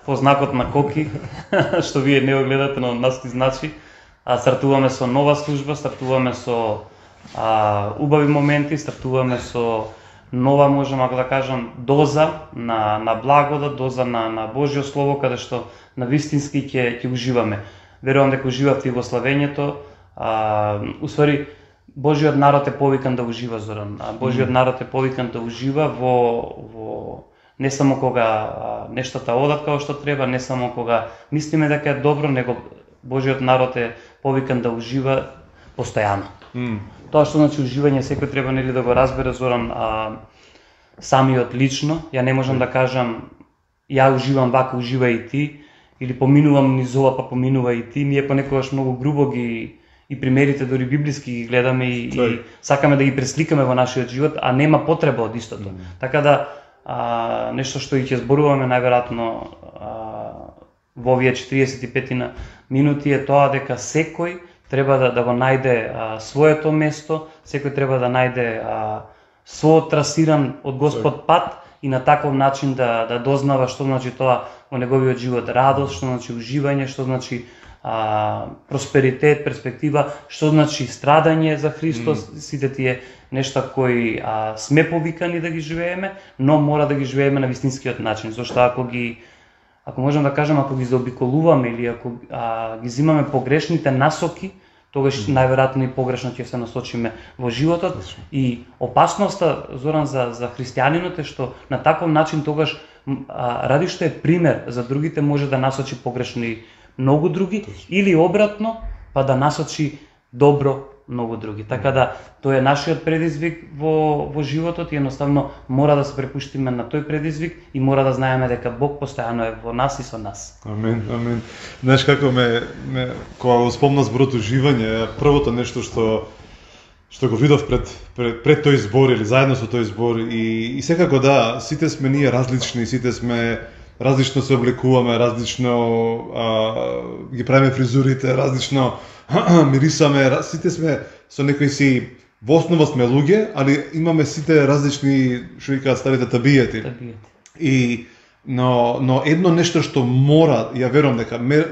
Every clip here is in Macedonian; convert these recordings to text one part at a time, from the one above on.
по знакот на Коки, што вие не го гледате, но нас ти значи, стартуваме со нова служба, стартуваме со убави моменти, стартуваме со нова, можам ако да кажам, доза на благодат, доза на Божјо Слово, каде што навистински ќе уживаме. Верувам дека уживавте и во славењето. Усвари, Божјиот народ е повикан да ужива, Зоран. Божјиот народ е повикан да ужива во не само кога нештата одат како што треба, не само кога мислиме дека е добро, него Божјиот народ е повикан да ужива постојано. Тоа што значи уживање, секој треба нели да го разбере, Зоран, самиот лично. Ја не можам да кажам ја уживам вака, ужива и ти, или поминувам низ ова, па поминува и ти. Ние понекогаш многу грубо ги и примерите дори библиски ги гледаме и сакаме да ги пресликаме во нашиот живот, а нема потреба од истото. Така да нешто што и ќе зборуваме најверојатно во овие 45 минути е тоа дека секој треба да го најде своето место, секој треба да најде свој трасиран од Господ пат и на таков начин да дознава што значи тоа во неговиот живот, радост, што значи уживање, што значи просперитет, перспектива, што значи страдање за Христос, сите тие нешта кои сме повикани да ги живееме, но мора да ги живееме на вистинскиот начин, зашто ако можам да кажам, ако ги заобиколуваме или ако ги земаме погрешните насоки, тогаш најверојатно и погрешно ќе се насочиме во животот. И опасноста, Зоран, за христијанинот е што на таков начин тогаш ради што е пример за другите може да насочи погрешно и многу други, или обратно, па да насочи добро многу други. Така да тоа е нашиот предизвик во животот и едноставно мора да се препуштиме на тој предизвик и мора да знаеме дека Бог постојано е во нас и со нас. Амин, амин. Знаеш како кога го спомна зборот уживање, првото нешто што го видов пред тој збор или заедно со тој збор и секако да, сите сме ние различни, сите сме различно се облекуваме, различно ги правиме фризурите, различно мирисаме, сите сме со некои си во основа сме луѓе, али имаме сите различни, што викаат старите, табијати. Но едно нешто што мора, ја верувам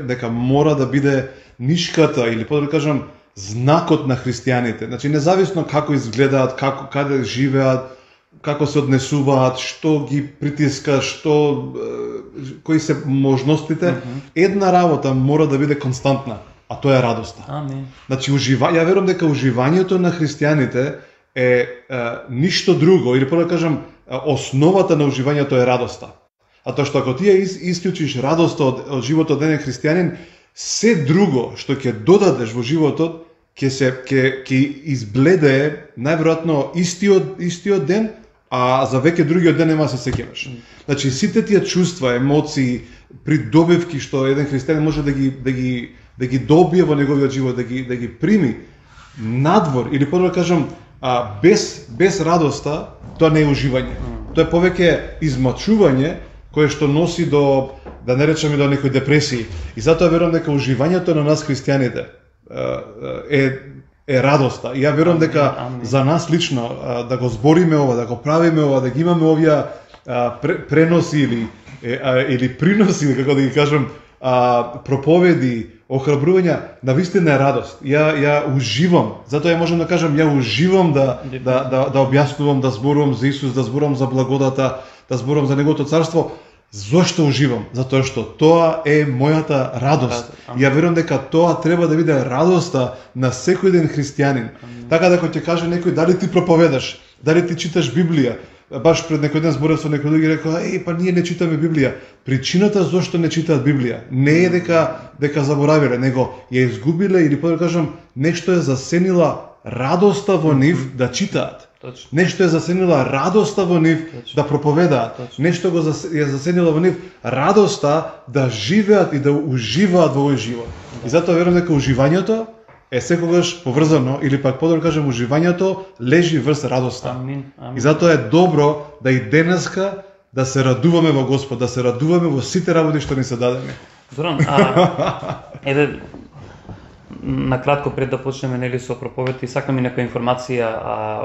дека мора да биде нишката или подобро кажам знакот на христијаните. Значи независно како изгледаат, каде живеат, како се однесуваат, што ги притиска, кои се можностите, една работа мора да биде константна, а тоа е радоста. Амин. Значи ја верувам дека уживањето на христијаните е ништо друго, или да кажам, основата на уживањето е радоста. А тоа што ако ти ја исклучиш радоста од животот на еден христијанин, се друго што ќе додадеш во животот ќе избледе најверојатно истиот ден, а за веќе другиот ден нема да се сеќаваш. Значи сите тие чувства, емоции, придобивки што еден христијанин може да ги добие во неговиот живот, да ги прими надвор или подобро кажам без радоста, тоа не е уживање. Тоа е повеќе измачување кое што носи до, да не речеме, до некои депресии. И затоа верувам дека уживањето на нас христијаните е радоста. И ја верувам дека за нас лично да го збориме ова, да го правиме ова, да ги имаме овие преноси или приноси, како да ги кажам, проповеди, охрабрувања, навистина е радост. Ја уживам, затоа ја можам да кажам, ја уживам да објаснувам, да зборувам за Исус, да зборувам за благодата, да зборувам за Неговото царство. Зошто уживам? Затоа што тоа е мојата радост. Ја верувам дека тоа треба да биде радоста на секој ден христијанин. Така дека ќе каже некој дали ти проповедаш, дали ти читаш Библија. Баш пред некој ден зборев со некој други и рекоа, па ние не читаме Библија. Причината зошто не читаат Библија не е дека заборавиле, него ја изгубиле или подобро кажам, нешто е засенила радоста во нив да читаат. Нешто е засенила радоста во нив да проповедаат. Нешто е засенила во нив радоста да живеат и да уживаат во овој живот. И затоа верувам дека уживањето е секогаш поврзано, или пак подобро кажам, уживањето лежи врз радоста. Амин. И затоа е добро да и денеска да се радуваме во Господ, да се радуваме во сите работи што ни се дадени. Зоран, еве накратко пред да почнеме нели со проповед и сакам и некоја информација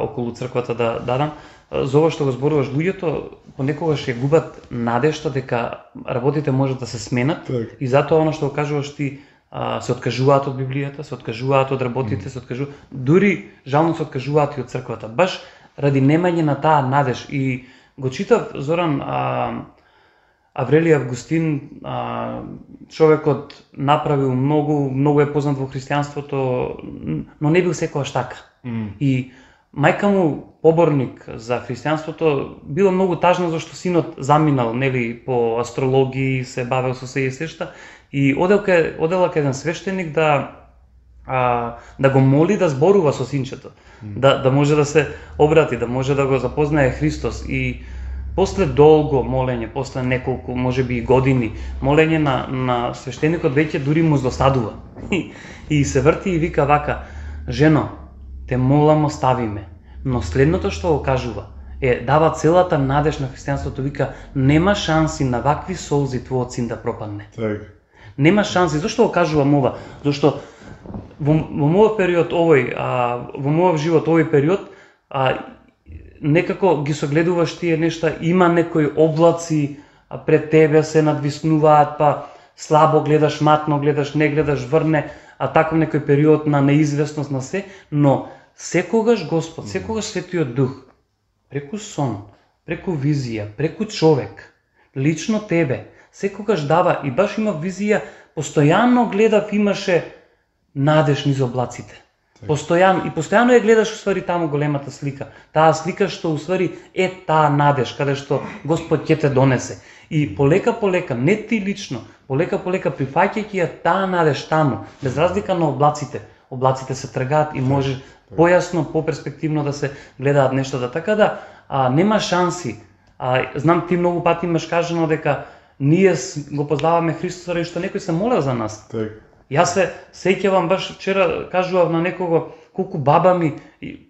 околу црквата да дадам. за ова што го зборуваш, луѓето понекогаш ја губат надежта дека работите можат да се сменат и затоа она што го кажуваш ти се откажуваат од Библијата, се откажуваат од работите, се откажуваат, дури жално се откажуваат и од црквата, баш ради немање на таа надеж. И го читав, Зоран, Аврелий Августин, човекот направил многу е познат во христијанството, но не бил секогаш така. И мајка му, поборник за христијанството, било многу тажно зашто синот заминал, нели, по астрологии, се бавел со се и сешта, и одела кај еден свештеник да го моли да зборува со синчето, да може да се обрати, да може да го запознае Христос. И после долго молење, после неколку, можеби и години, молење на свештеникот веќе дури му здосадува. И се врти и вика вака: жено, те молам оставиме. Но следното што го кажува дава целата надеж на христијанството, вика: нема шанси на вакви солзи твојот син да пропадне. Нема шанси. Зошто го кажувам ова? Зашто во мојот период во мојот живот овој период некако ги согледуваш тие нешта, има некои облаци пред тебе се надвиснуваат, па слабо гледаш, матно гледаш, не гледаш, врне, таков некој период на неизвестност на се, но секогаш Господ, секогаш Светиот Дух, преку сон, преку визија, преку човек, лично тебе, секогаш дава, и баш има визија, постојано гледав, имаше надеж низ облаците. Постојано ја гледаш усвари таму големата слика. Таа слика што усвари таа надеж, каде што Господ ќе те донесе. И полека, не ти лично, полека прифаќајќи ја таа надеж таму, без разлика на облаците. Облаците се тргаат и може појасно, поперспективно да се гледаат нештата. Така да нема шанси. Знам, ти многу пати имаш кажано дека ние го познаваме Христос заради што некој се молел за нас. Јас се сеќавам, баш вчера кажував на некого колку баба ми,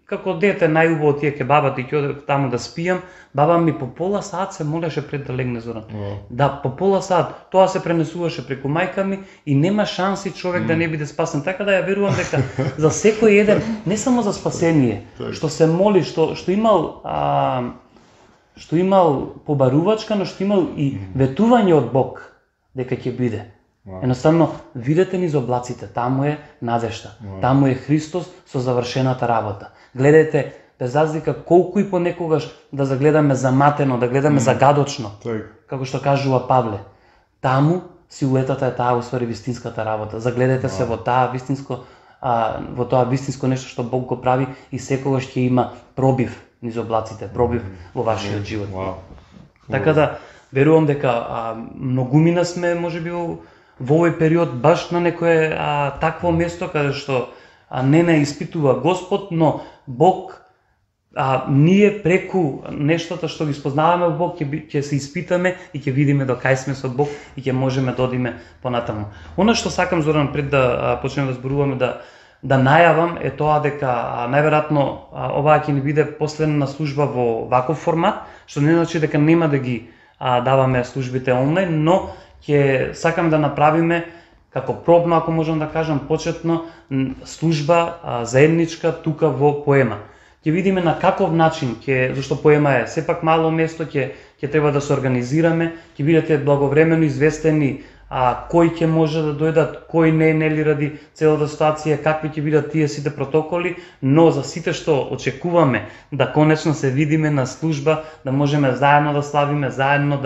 како дете најубаво тие ке бабата и ќе оде таму да спијам, баба ми по пола саат се молеше пред да легне, Зоран. Да, по пола саат. Тоа се пренесуваше преку мајка ми и нема шанси човек да не биде спасен. Така да ја верувам дека за секој еден, не само за спасение, што се моли, што имал побарувачка, но што имал и ветување од Бог дека ќе биде. Едноставно, видете низ облаците, таму е надежта, таму е Христос со завршената работа. Гледайте, без разлика колку и понекогаш да загледаме заматено, да гледаме загадочно, како што кажува Павле, таму силуетата е таа усвари вистинската работа. Загледайте се во тоа вистинско нешто што Бог го прави и секогаш ќе има пробив низ облаците, пробив во вашиот живот. Така да, верувам дека многумина сме, можеби, во овој период баш на некое такво место каде што не испитува Господ, но Бог, ние преку нештата што ги спознаваме во Бог ќе се испитаме и ќе видиме до кај сме со Бог и ќе можеме да одиме понатаму. Она што сакам, Зоран, пред да почнеме да зборуваме, да најавам е тоа дека најверојатно оваа ќе ни биде последна служба во ваков формат, што не значи дека нема да ги даваме службите онлайн, но ќе сакаме да направиме како пробно, ако можам да кажам, почетно служба заедничка тука во Поема. Ќе видиме на каков начин, зашто Поема е сепак мало место, ќе треба да се организираме, ќе бидете благовремено известени кој ќе може да дојдат, кој не, нели, ради целата ситуација, какви ќе бидат тие сите протоколи, но за сите што очекуваме да конечно се видиме на служба, да можеме заедно да славиме, заедно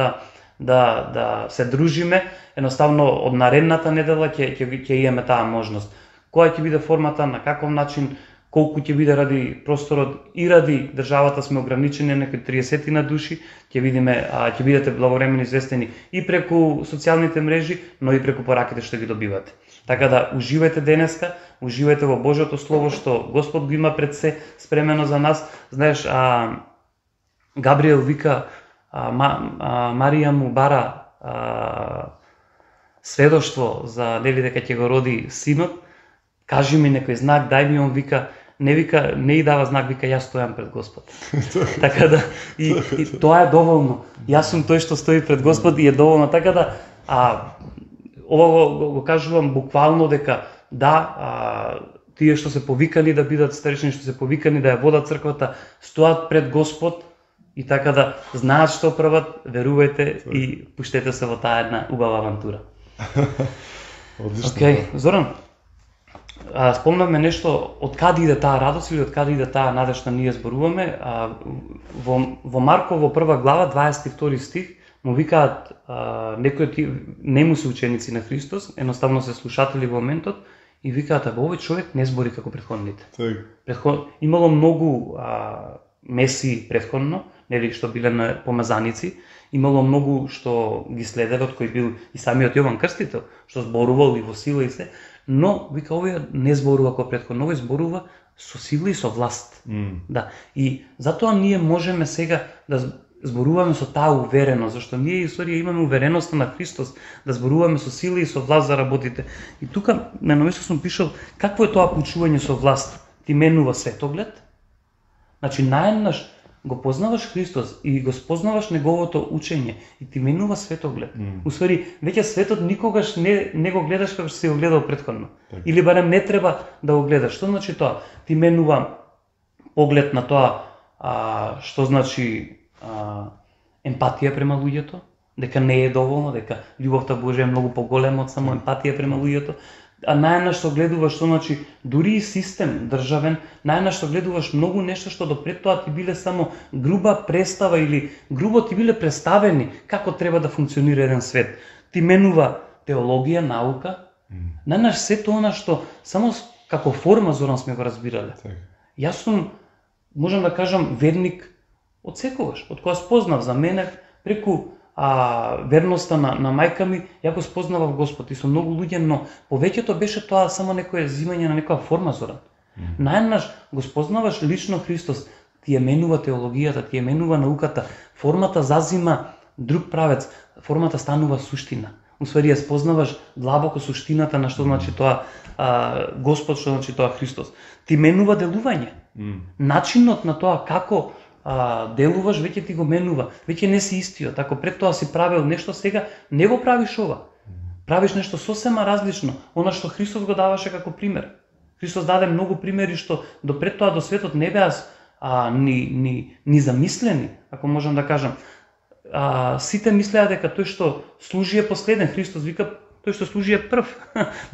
да се дружиме, едноставно од наредната недела ќе имаме таа можност. Која ќе биде формата, на каков начин, колку ќе биде ради просторот и ради државата сме ограничени на некои 30 на души, ќе видиме, ќе бидете благовремено известени и преку социјалните мрежи, но и преку пораките што ги добивате. Така да уживајте денеска, уживајте во Божјото Слово што Господ го има пред се спремено за нас. Знаеш, Габриел вика, Марија му бара сведоштво за нели дека ќе го роди синот, кажи ми некој знак, дај ми. Он вика, не и дава знак, вика, јас стојам пред Господ. Така да, и тоа е доволно. Јас сум тој што стои пред Господ и е доволно. Така да, ова го кажувам буквално дека тие што се повикани да бидат старешни, што се повикани да ја водат црквата, стоат пред Господ И така да знаат што прават, верувајте и пуштете се во таа една убава авантура. Одлично. Океј, Зоран, спомнавме нешто од каде иде таа радост или од каде иде таа надеж што ние зборуваме. Во Марко во прва глава 22 стих му викаат некои од нему се ученици на Христос, едноставно се слушатели во моментот и викаат: овој човек не збори како претходните. Имало многу меси претходно, нели, што биле на помазаници, имало многу што ги следеле, од кои бил и самиот Јован Крстител, што зборувал и во сила и се, но вика овој не зборува како претходно, овој зборува со сила и со власт. Да. И затоа ние можеме сега да зборуваме со таа увереност, зашто ние историја имаме увереноста на Христос да зборуваме со сила и со власт за работите. И тука на место сум пишал какво е тоа почување со власт. Ти менува светоглед. Значи наеднаш го познаваш Христос и го спознаваш неговото учење и ти менува светоглед. Усвари, веќе светот никогаш не го гледаш како што си го гледал претходно. Или барем не треба да го гледаш. Што значи тоа? Ти менува поглед на тоа што значи емпатија према луѓето, дека не е доволно, дека љубовта Божја е многу поголема од само емпатија према луѓето. А најнаш што гледуваш, што значи дури и систем државен, најнаш што гледуваш многу нешто што допред тоа ти биле само груба представа или грубо ти биле представени како треба да функционира еден свет. Ти менува теологија, наука, најнаш сето она што само како форма, Зоран, сме го разбирале. Јас сум, можам да кажам, верник од секогаш, од кога спознав за мене преку верноста на мајка ми, ја го спознавав Господ и со многу луѓе, но повеќето беше тоа само некое зимање на некоја форма, Зоран. Наеднаш го спознаваш лично Христос, ти ја менува теологијата, ти ја менува науката, формата зазима друг правец, формата станува суштина. Усвари ја спознаваш длабоко суштината на што значи тоа Господ, што значи тоа Христос. Ти менува делување. Начинот на тоа како делуваш веќе ти го менува, веќе не си истиот. Ако пред тоа си правил нешто, сега не го правиш ова. Правиш нешто сосема различно, она што Христос го даваше како пример. Христос даде многу примери што допред тоа до светот не беа ни замислени, ако можам да кажам. Сите мислеа дека тој што служи е последен, Христос вика тој што служи е прв.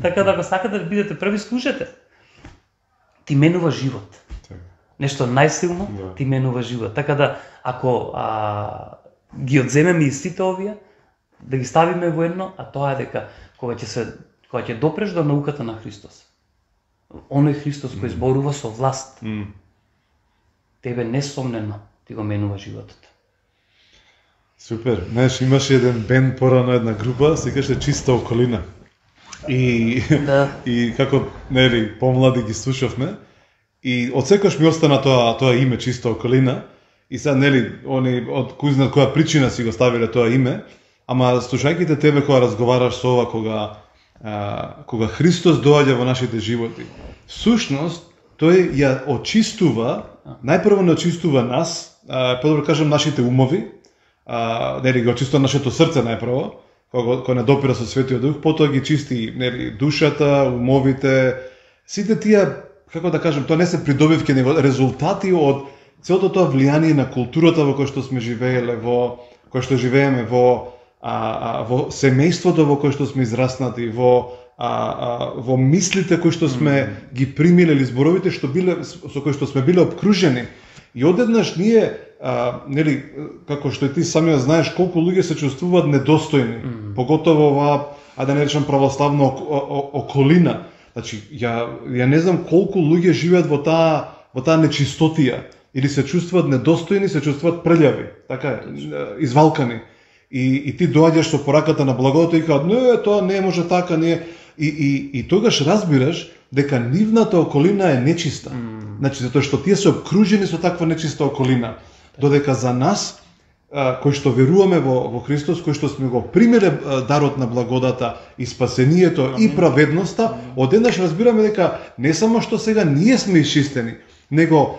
Така да ако сакате да бидете први, служете. Ти менува живот. Нешто најсилно ти менува живот. Така да, ако ги одземеме и сите овие, да ги ставиме во едно, а тоа е дека кога ќе допреш до науката на Христос, оној Христос кој зборува со власт, тебе несомнено ти го менува животот. Супер. Знаеш, имаше еден бенд порано, една група, се каже Чиста околина. И како, нели, помлади ги слушавме, и одсекош ми остана тоа име Чиста околина, и сега, нели, они од кој знае која причина си го ставиле тоа име, ама слушајќите тебе кога разговараш со ова, кога Христос доаѓа во нашите животи, всушност тој ја очистува, најпрво не очистува нас, подобро кажам нашите умови, нели, го очистува нашето срце најпрво, кога не допира со Светиот Дух, потоа ги чисти, нели, душата, умовите, сите тие, како да кажем, тоа не се придобивки, него резултати од целото тоа влијание на културата во која што сме живееле, која што живееме, во семејството во кое што сме израснати, во мислите кои што сме ги примиле, или зборовите со кои што сме биле обкружени. И одеднаш ние, нели, како што и ти самиот знаеш, колку луѓе се чувствуваат недостојни, поготово оваа, да не речам православна околина. Значи, ја не знам колку луѓе живеат во таа нечистотија, или се чувствуваат недостојни, се чувствуваат прљави, така, извалкани. И ти доаѓаш со пораката на благодата и кажат, не, тоа не може така, не. И тогаш разбираш дека нивната околина е нечиста. Значи, затоа што тие се обкружени со таква нечиста околина. Додека за нас, кои што веруваме во Христос, кои што сме го примиле дарот на благодата и спасението и праведноста, одеднаш разбираме дека не само што сега ние сме исчистени, него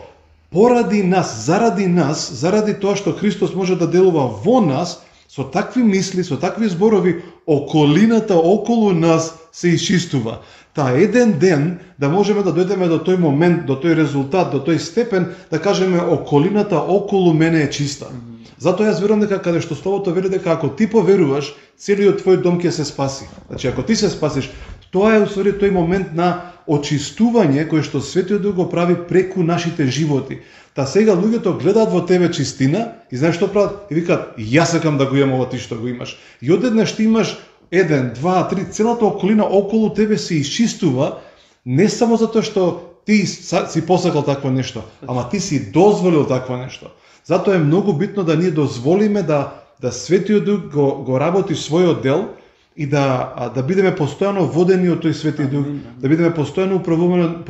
поради нас, заради тоа што Христос може да делува во нас, Со такви мисли, со такви зборови, околината околу нас се исчистува. Та еден ден да можеме да дојдеме до тој момент, до тој резултат, до тој степен, да кажеме околината околу мене е чиста. Затоа јас верувам дека каде што Словото вели дека ако ти поверуваш, целиот твој дом ќе се спаси. Значи ако ти се спасиш, тоа е усвари тој момент на очистување кој што Светиот Дух го прави преку нашите животи. Та сега луѓето гледаат во тебе чистина и знаеш што прават? И викаат, јас сакам да го имам ова ти што го имаш. И одеднаш ти имаш 1, 2, 3, целата околина околу тебе се исчистува, не само затоа што ти си посакал такво нешто, ама ти си дозволил такво нешто. Затоа е многу битно да ние дозволиме да Светиот Дух го работи својот дел и да бидеме постојано водени од тој Свети Дух, да бидеме постојано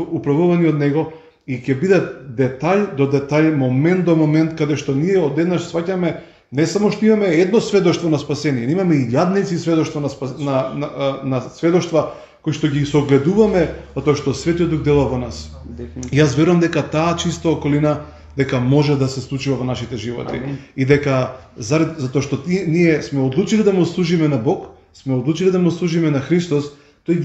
управувани од Него и ќе биде детај до детај, момент до момент, каде што ние одеднаш сваќаме не само што имаме едно сведоштво на спасение, имаме и илјадници сведоштва на сведоштва кои што ги согледуваме затоа што Светиот Дух делува во нас. Јас верувам дека таа чиста околина дека може да се случи во нашите животи. Амин. И дека затоа што ние сме одлучили да му служиме на Бог, сме одлучили да му служиме на Христос, тој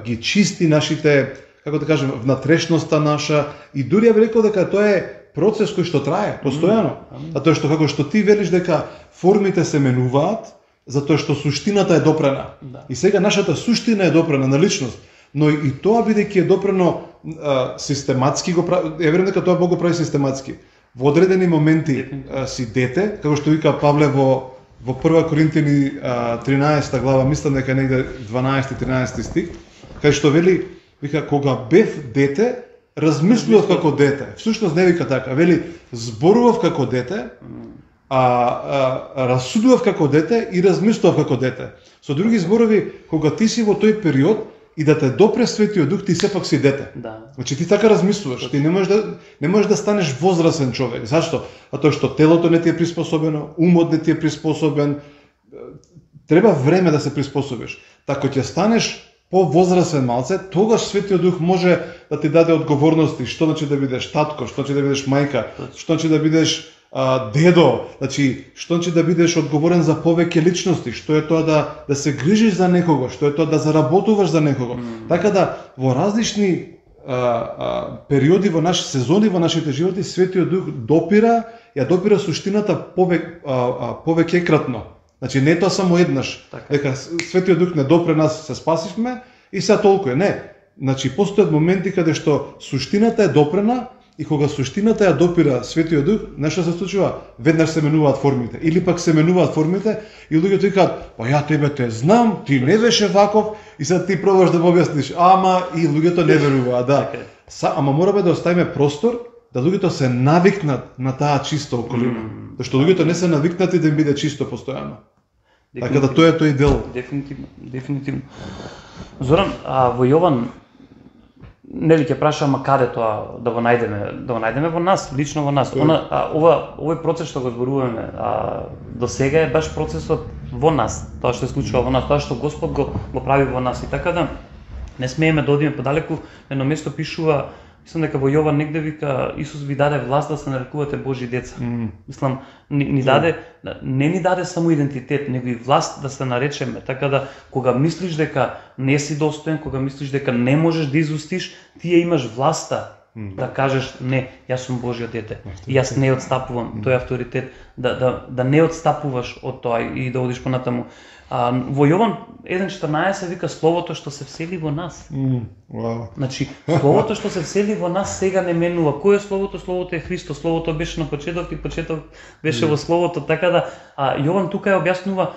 ги чисти нашите, како да кажем, внатрешноста наша и дури ја би рекол дека тоа е процес кој што трае постојано. Затоа што како што ти велиш дека формите се менуваат, затоа што суштината е допрена. Да. И сега нашата суштина е допрена на личност, но и тоа бидејќи е допрено систематски го прави, верувам дека тоа Бог го прави систематски. Во одредени моменти си дете, како што вика Павле во 1 Коринтини 13 глава, мислам дека негде 12-13 стих, кај што вели, вика, кога бев дете, размислував како дете. Всушност не вика така, вели, зборував како дете, расудував како дете и размислував како дете. Со други зборови, кога ти си во тој период и да те допре Светиот Дух, ти сепак си дете. Да. Значи ти така размислуваш, ти не можеш да станеш возрасен човек. Зашто? Затоа што телото не ти е приспособено, умот не ти е приспособен. Треба време да се приспособиш. Така ќе станеш по-возрасен малце, тогаш Светиот Дух може да ти даде одговорности, што значи да бидеш татко, што значи да бидеш мајка, што значи да бидеш дедо, значи што значи да бидеш одговорен за повеќе личности, што е тоа да се грижиш за некого, што е тоа да заработуваш за некого. Така да во различни периоди во наши сезони во нашите животи Светиот Дух допира суштината повеќекратно. Значи не е тоа само еднаш, дека Светиот Дух не допре нас, се спасивме и сега толку е. Не. Значи постојат моменти каде што суштината е допрена и кога суштината ја допира Светиот Дух, нешто се случува, веднаш се менуваат формите или пак се менуваат формите и луѓето викаат, па ја тебе те знам, ти не беше ваков и сега ти пробаш да му објасниш, ама и луѓето не веруваат, да. Ама мораме да оставиме простор да луѓето се навикнат на таа чиста околина. Зашто луѓето не се навикнати да им биде чисто постојано. Така да тоа е тој дел. Дефинитивно. Зоран, во Јован нели ќе прашам каде тоа да го најдеме во нас, лично во нас. Овој процес што го зборуваме до сега е баш процесот во нас, тоа што се случува во нас, тоа што Господ го прави во нас и така да не смееме да одиме подалеку. Едно место пишува, мислам дека во Јован негде вика Исус ви даде власт да се нарекувате Божји деца. Мислам не ни даде само идентитет, него и власт да се наречеме. Така да кога мислиш дека не си достоен, кога мислиш дека не можеш да изустиш, ти ја имаш власта да кажеш не, јас сум Божјо дете. И јас не отстапувам тој авторитет, да не отстапуваш од тоа и да одиш понатаму. Во Јован 1:14 вика словото што се всели во нас. Значи, словото што се всели во нас сега не менува. Кој е словото? Словото е Христос. Словото беше на почеток и почеток беше во словото. Така да Јован тука ја објаснува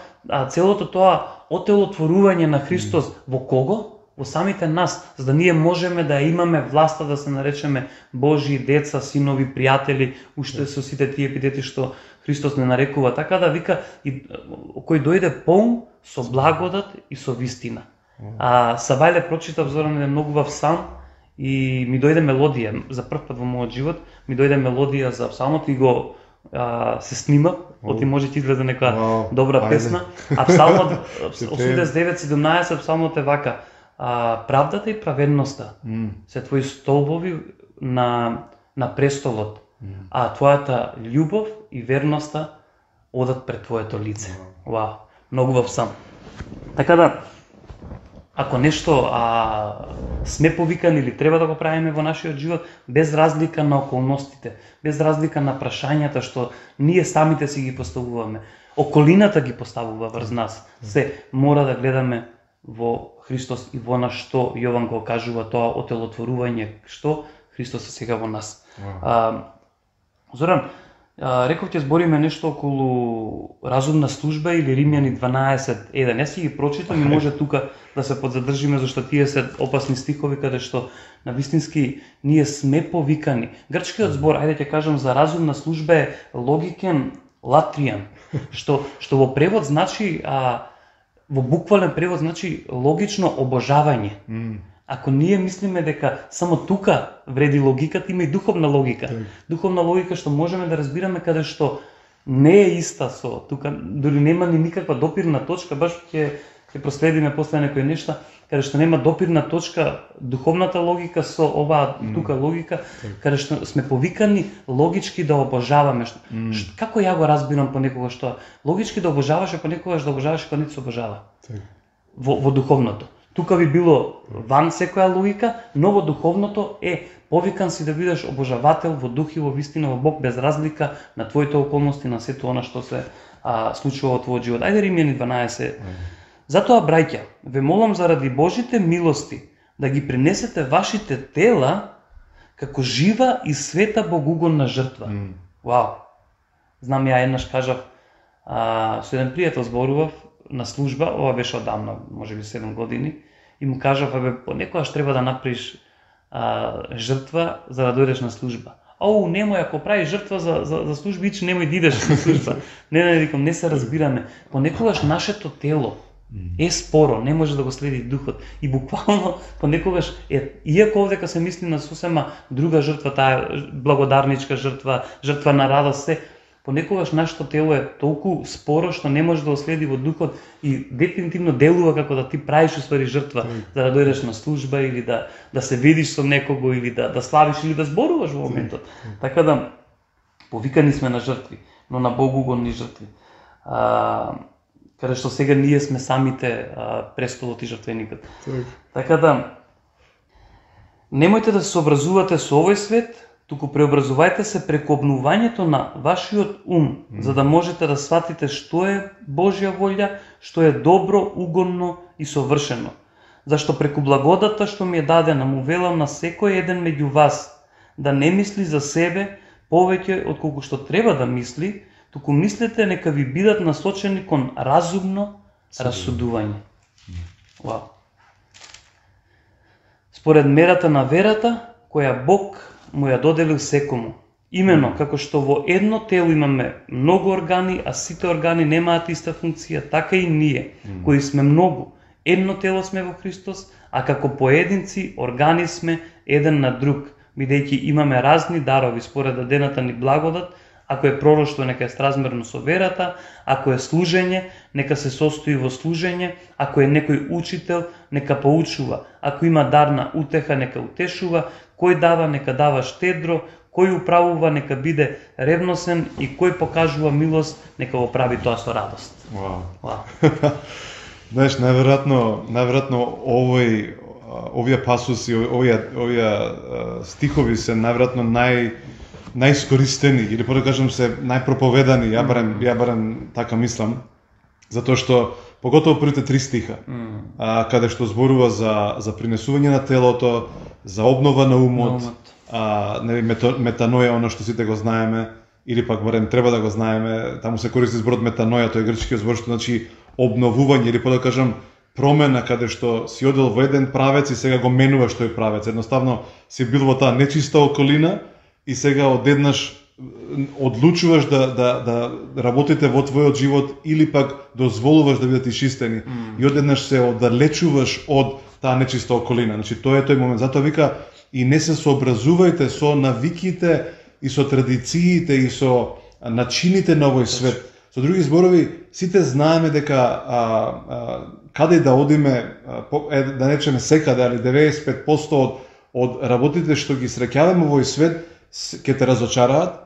целото тоа отелотворување на Христос во кого? Во самите нас, за да ние можеме да имаме власта да се наречеме Божји деца, синови, пријатели, уште со сите тие епитети што Христос не нарекува. Така да вика кој дојде полн со благодат и со вистина. Савајле прочитав Зоран еден многу вав псалм и ми дојде мелодија за прв пат во мојот живот, ми дојде мелодија за псалмот и го се снима, оти може ти изгледа нека добра песна, а псалмот 89:17 псалмот е вака: правдата и праведноста се твои столбови на престолот, а твојата љубов и верноста одат пред твоето лице. Вау, многу во сам. Така да, ако нешто сме повикани или треба да го правиме во нашиот живот, без разлика на околностите, без разлика на прашањата што ние самите си ги поставуваме, околината ги поставува врз нас, се мора да гледаме во Христос и во нас што Јован го кажува тоа отелотворување, што Христос е сега во нас. Зоран, рековте збориме нешто околу разумна служба или Римјани 12:1. Јас си ги прочитам и може тука да се подзадржиме, зашто тие се опасни стихови каде што на вистински ние сме повикани. Грчкиот збор, ајде ќе кажам за разумна служба е логикен латријан, што во превод значи во буквален превод значи логично обожавање. Ако ние мислиме дека само тука вреди логиката, има и духовна логика. Духовна логика што можеме да разбираме каде што не е иста со тука, дури нема ни никаква допирна точка, баш ќе проследиме после некои нешта, каде што нема допирна точка духовната логика со оваа тука логика, каде што сме повикани логички да обожаваме. Како ја го разбирам понекогаш тоа? Логички да обожаваш, понекогаш да обожаваш кога не се обожава. Во духовното. Тука би било ван секоја логика, но во духовното е повикан си да бидеш обожавател во дух и во вистина во Бог, без разлика на твоите околности, на сето она што се случува во твојот живот. Ајде Римјани 12. Затоа, браќа, ве молам заради Божите милости да ги принесете вашите тела како жива и света богугодна жртва. Вау! Знам, ја еднаш кажав, со еден пријател зборував на служба, ова беше одамна, можеби 7 години, и му кажав, понекогаш треба да направиш жртва за да дојдеш на служба. Немој, ако правиш жртва за служба, ич немој да идеш на служба. Не се разбираме. Понекогаш нашето тело е споро, не може да го следи духот. И буквално понекогаш иако овдека се мисли на сосема друга жртва, таа благодарничка жртва, жртва на радост, понекогаш нашето тело е толку споро што не може да го следи во духот и дефинитивно делува како да ти правиш уствари жртва за да дојдеш на служба или да се видиш со некого или да славиш или да зборуваш во моментот. Така да повикани сме на жртви, но на богугодни жртви. Каде што сега ние сме самите престолот и жртвеникот. Така да немојте да се сообразувате со овој свет, туку преобразувајте се преку обновувањето на вашиот ум, за да можете да сватите што е Божја волја, што е добро, угодно и совршено. Зашто преку благодата што ми е дадена, му велам на секој еден меѓу вас да не мисли за себе повеќе од колку што треба да мисли, туку мислете нека ви бидат насочени кон разумно расудување. Вау. Според мерата на верата која Бог му ја доделил секому. Имено, како што во едно тело имаме многу органи, а сите органи немаат иста функција, така и ние, кои сме многу, едно тело сме во Христос, а како поединци органи сме еден на друг, бидејќи имаме разни дарови според дадената ни благодат. Ако е пророштво, нека е сразмерно со верата, ако е служење, нека се состои во служење, ако е некој учител, нека поучува, ако има дар на утеха, нека утешува, кој дава, нека дава штедро, кој управува, нека биде ревносен и кој покажува милост, нека го прави тоа со радост. Вау. Знаеш, најверојатно овие пасуси, овие стихови се најверојатно најискористени или да кажам се најпроповедани, ја барем така мислам, затоа што поготово првите 3 стиха, каде што зборува за принесување на телото, за обнова на умот, метаноја, оно што сите го знаеме, или пак барем треба да го знаеме, таму се користи зборот метаноја, тој е грчкиот збор што значи обновување или да кажам промена, каде што си одел во еден правец и сега го менуваш тој правец. Едноставно си бил во таа нечиста околина и сега одеднаш одлучуваш да работите во твојот живот или пак дозволуваш да бидат исчистени и одеднаш се оддалечуваш од таа нечиста околина. Значи тоа е тој момент. Затоа вика и не се сообразувајте со навиките и со традициите и со начините на овој свет. Со други зборови, сите знаеме дека каде да одиме, да речеме секаде, али 95% од работите што ги среќаваме во овој свет ќе те разочараат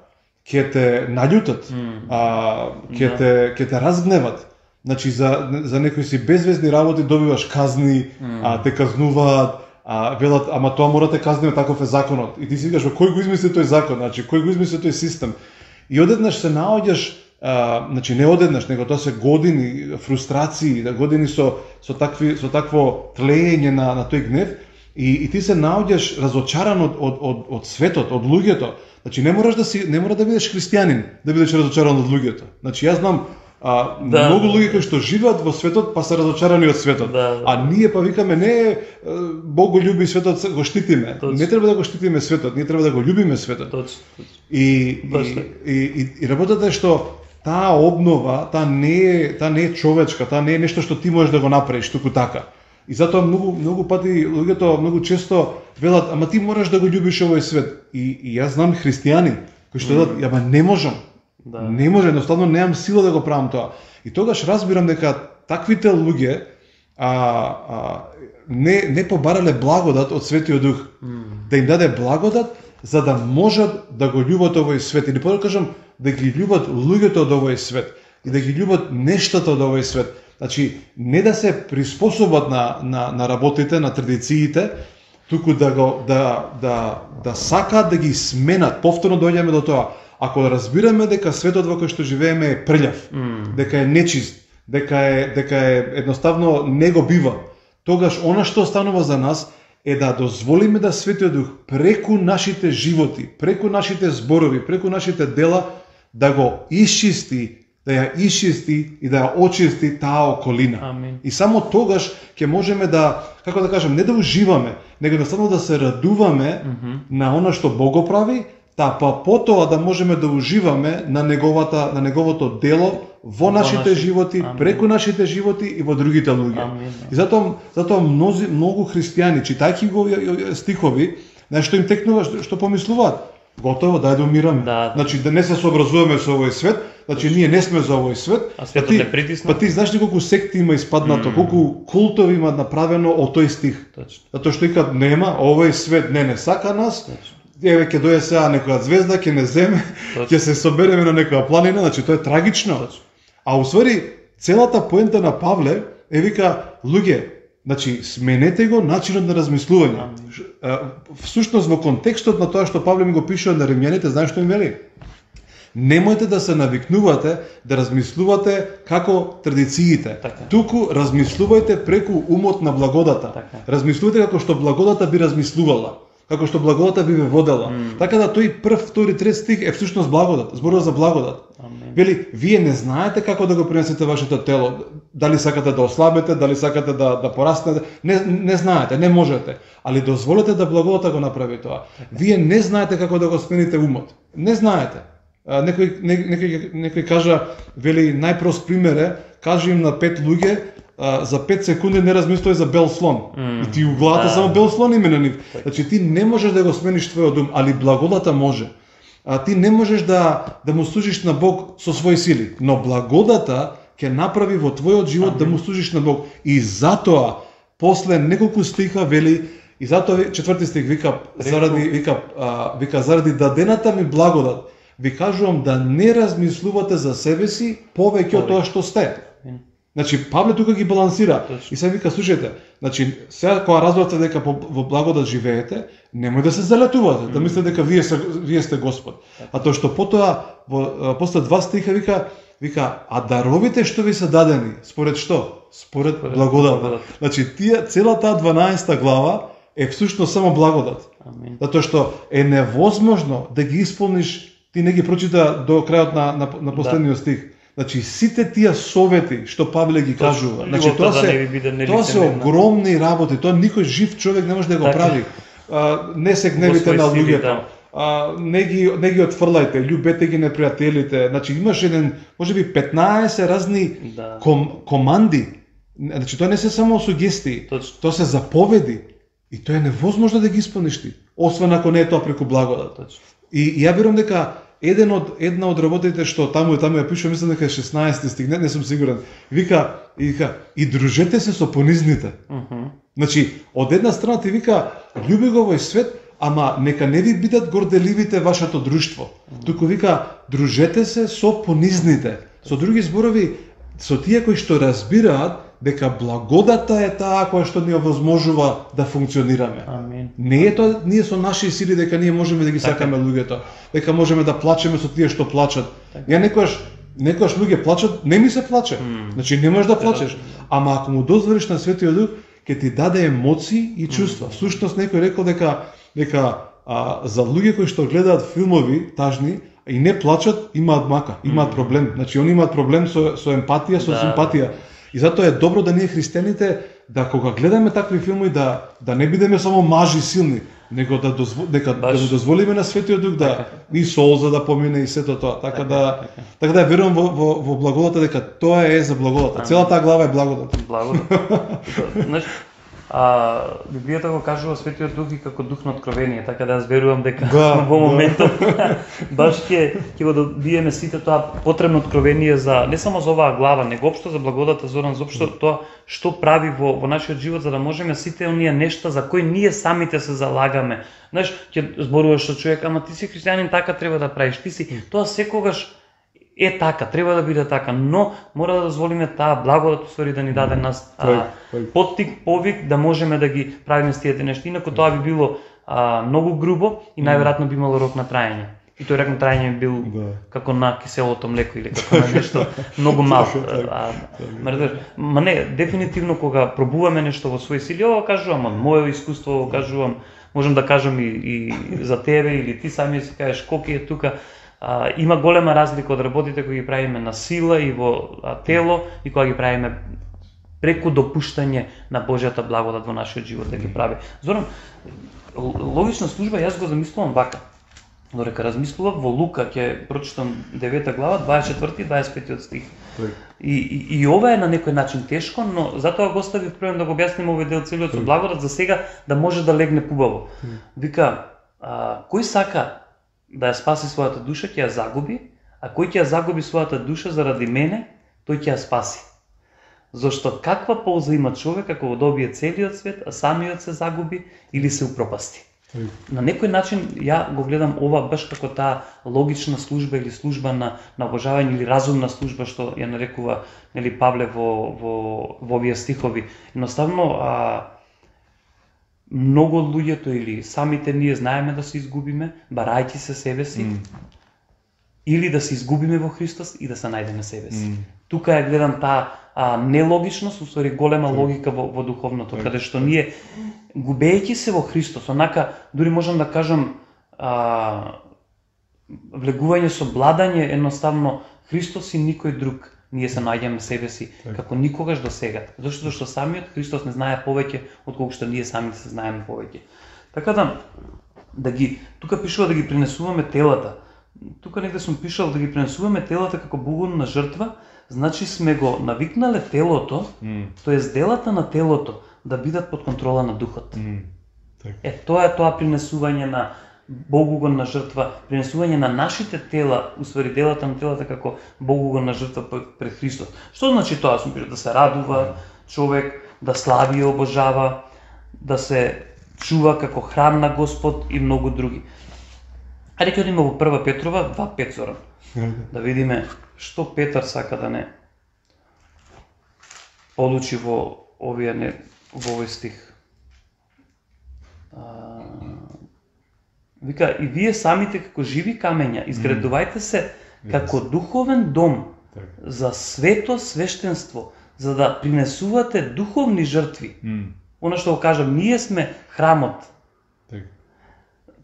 ќе те наљутат, ќе те разгневат. Значи за некои си безвезни работи добиваш казни, те казнуваат, велат, ама тоа мора те казниме, таков е законот. И ти си кажеш, кој го измисли тој закон, значи кој го измисли тој систем? И одеднаш се наоѓаш, значи не одеднаш, него тоа се години фрустрации, години со такво тлеење на тој гнев, и ти се наоѓаш разочаран од светот, од луѓето. Значи не мора да бидеш христијанин да бидеш разочаран од луѓето. Значи јас знам многу луѓе кои што живеат во светот па се разочарани од светот. А ние па викаме не Бог го љуби светот, го штитиме. Не треба да го штитиме светот, ние треба да го љубиме светот. И работата е што таа обнова, таа не е човечка, таа не е нешто што ти можеш да го направиш туку така. И затоа многу пати луѓето многу често велат, ама ти мораш да го љубиш овој свет. И јас знам христијани кои што велат, ама не можам. Не може, едноставно немам сила да го правам тоа. И тогаш разбирам дека таквите луѓе не побарале благодат од Светиот Дух. Да им даде благодат за да можат да го љубат овој свет. Или подобро кажам, да ги љубат луѓето од овој свет. И да ги љубат нештата од овој свет. Значи, не да се приспособат на работите, на традициите, туку да сакаат да ги сменат. Повторно доаѓаме до тоа. Ако разбираме дека светот во кој што живееме е прљав, дека е нечист, дека е едноставно не го бива, тогаш она што останува за нас е да дозволиме да Светиот Дух преку нашите животи, преку нашите зборови, преку нашите дела да го исчисти, да ја исчисти и да ја очисти таа околина. Амин. И само тогаш ќе можеме да, како да кажем, не да уживаме, него едноставно да се радуваме на она што Бог го прави, па потоа да можеме да уживаме на неговото дело во нашите животи, преку нашите животи и во другите луѓе. И затоа многу христијани, читајќи го стихови, нешто им текнува, што помислуваат, готово, дај да умираме. Значи да не се сообразуваме со овој свет, значи ние не сме за овој свет. А светот не притисна. Па ти знаеш ли колку секти има испаднато, колку култови има направено од тој стих. Затоа што викаат нема, овој свет не сака нас. Еве ќе дојде сега некоја звезда, ќе не земе, ќе се собереме на некоја планина, значи тоа е трагично. А усвари целата поента на Павле е вика луѓе, значи сменете го начинот на размислување. Всушност во контекстот на тоа што Павле ми го пишува на римјаните, знаеш што им вели? Немојте да се навикнувате да размислувате како традициите. Туку размислувајте преку умот на благодата. Размислувате како што благодата би размислувала. Како што благодата би ве водела. Така да тој прв, втори, трет стих е всушност благодат, зборува за благодат. Вели, вие не знаете како да го принесете вашето тело, дали сакате да ослабете, дали сакате да пораснете, не знаете, не можете, али дозволете да благодата го направи тоа. Вие не знаете како да го смените умот. Не знаете. Некој кажа, вели, најпрост пример е, кажи им на 5 луѓе, за 5 секунди не размислувај за бел слон. И ти у главата само бел слон име на нив. Значи ти не можеш да го смениш твојот ум, али благодата може. Ти не можеш да му служиш на Бог со своји сили, но благодата ќе направи во твојот живот да му служиш на Бог. И затоа после неколку стиха вели, и затоа 4 стих вика заради дадената ми благодат ви кажувам да не размислувате за себе си повеќе од тоа што сте. Значи Павле тука ги балансира. И се вика, слушајте, значи сега кога разбрате дека во благодат живеете, немој да се залетувате, да мислите дека вие сте Господ. А тоа што потоа после 2 стиха вика, а даровите што ви се дадени, според што? Според благодат. Значи целата 12 глава е всушност само благодат. Затоа што е невозможно да ги исполниш, ти не ги прочита до крајот на последниот стих. Значи сите тие совети што Павле ги кажува, значи тоа се огромни работи, тоа никој жив човек не може да го прави. Не се гневите на луѓето. Не ги отфрлајте, љубете ги непријателите. Значи имаш можеби 15 разни команди. Значи тоа не се само сугестии, тоа се заповеди и тоа е невозможно да ги исполниш ти, освен ако не е тоа преку благодат. И ја верувам дека една од работите што таму ја пишува, мислам дека е 16 стих, не сум сигурен. Вика и дружете се со понизните. Значи, од една страна ти вика љуби го овој свет, ама нека не ви бидат горделивите вашето друштво. Туку вика, дружете се со понизните. Со други зборови, со тие кои што разбираат дека благодата е таа која што ни овозможува да функционираме. Амин. Не е тоа ние со наши сили дека ние можеме да ги сакаме луѓето, дека можеме да плачеме со тие што плачат. Ја некојаш луѓе плачат, не ми се плаче. Значи не можеш да плачеш, ама ако му дозволиш на Светиот Дух, ќе ти даде емоции и чувства. Всушност некој рекол дека за луѓе кои што гледаат филмови тажни и не плачат, имаат мака, имаат проблем. Значи они имаат проблем со емпатија, со симпатија. И затоа е добро да ние христијаните да кога гледаме такви филми да не бидеме само мажи силни, него да му дозволиме на Светиот Дух да и солза да помине и сето тоа. Така да верувам во благодата дека тоа е за благодата. Целата глава е благодат. Знаеш, Библијата го кажува Светиот Дух и како дух на откровение, така да јас верувам дека во моментот баш ќе го добиеме сите тоа потребно откровение за не само за оваа глава, него општо за благодата, Зоран, заопшто тоа што прави во нашиот живот, за да можеме сите оние нешта за кои ние самите се залагаме. Знаеш, ќе зборуваш со човек, ама ти си христијанин, така треба да правиш, ти си, тоа секогаш е така, треба да биде така, но мора да дозволиме таа благодат уствари да ни даде нас поттик, повик да можеме да ги правиме с тие нешта. Инаку тоа би било многу грубо и најверојатно би имало рок на траење. И тој рок на траење би бил како на киселото млеко или како на нешто многу мал. Ма не, дефинитивно кога пробуваме нешто во своји сили, ова кажувам од моето искуство, кажувам, можам да кажам и за тебе или ти сами си кажеш колку е тука. Има голема разлика од работите кои ги правиме на сила и во тело и кога ги правиме преку допуштање на Божјата благодат во нашиот живот да ги прави. Зоран, логична служба јас го замислувам вака. Додека размислував во Лука, ќе прочитам 9 глава, 24 и 25 стих. И ова е на некој начин тешко, но затоа го оставив првен да го објасним овој дел целиот со благодат за сега да може да легне пубаво. Вика, кој сака да ја спаси својата душа, ќе ја загуби, а кој ќе ја загуби својата душа заради мене, тој ќе ја спаси. Зошто каква полза има човек ако го добие целиот свет, а самиот се загуби или се упропасти? На некој начин ја го гледам ова баш како таа логична служба или служба на обожавање или разумна служба што ја нарекува Павле во овие стихови. Едноставно многу од луѓето или самите ние знаеме да се изгубиме, барајќи се себе си, или да се изгубиме во Христос и да се најдеме себе си. Тука ја гледам таа нелогичност, усвари голема логика во духовното, каде што ние, губејќи се во Христос, онака, дури можам да кажам, влегување со бладање, едноставно, Христос и никој друг, ние се најдеме себе си, како никогаш до сега. Зашто што самиот Христос не знае повеќе, отколку што ние самите се знаеме повеќе. Така тука пишува да ги принесуваме телата. Тука негде сум пишал да ги принесуваме телата како богорна жртва, значи сме го навикнале телото, тоест делата на телото, да бидат под контрола на духот. Тоа е тоа принесување на богугодна жртва, принесување на нашите тела, усвари делата на телата како богугодна жртва пред Христос. Што значи тоа? Да се радува човек, да слави и обожава, да се чува како храм на Господ и многу други. Ајде ќе одиме во 1 Петрова 2:5, Зоран. Да видиме што Петар сака да не получи во овој стих. Вика, и вие самите како живи камења, изградувајте се како духовен дом за свето свештенство, за да принесувате духовни жртви. Оно што го кажам, ние сме храмот.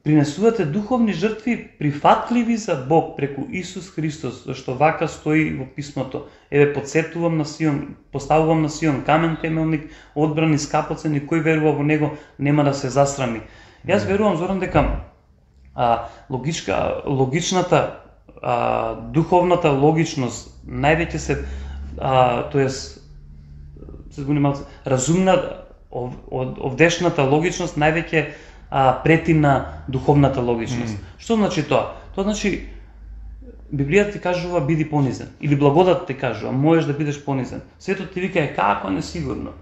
Принесувате духовни жртви прифатливи за Бог преку Исус Христос, зашто вака стои во писмото. Еве подсетувам на Сион, поставувам на Сион камен темелник, одбран и скапоцен, и кој верува во него нема да се засрами. Јас верувам, Зоран, дека логичната, духовната логичност највеќе се, тоест, се збуни малце, разумна, овдешната логичност највеќе прети на духовната логичност. Што значи тоа? Тоа значи, Библијата ти кажува биди понизен, или благодат ти кажува можеш да бидеш понизен. Светот ти вика како несигурно.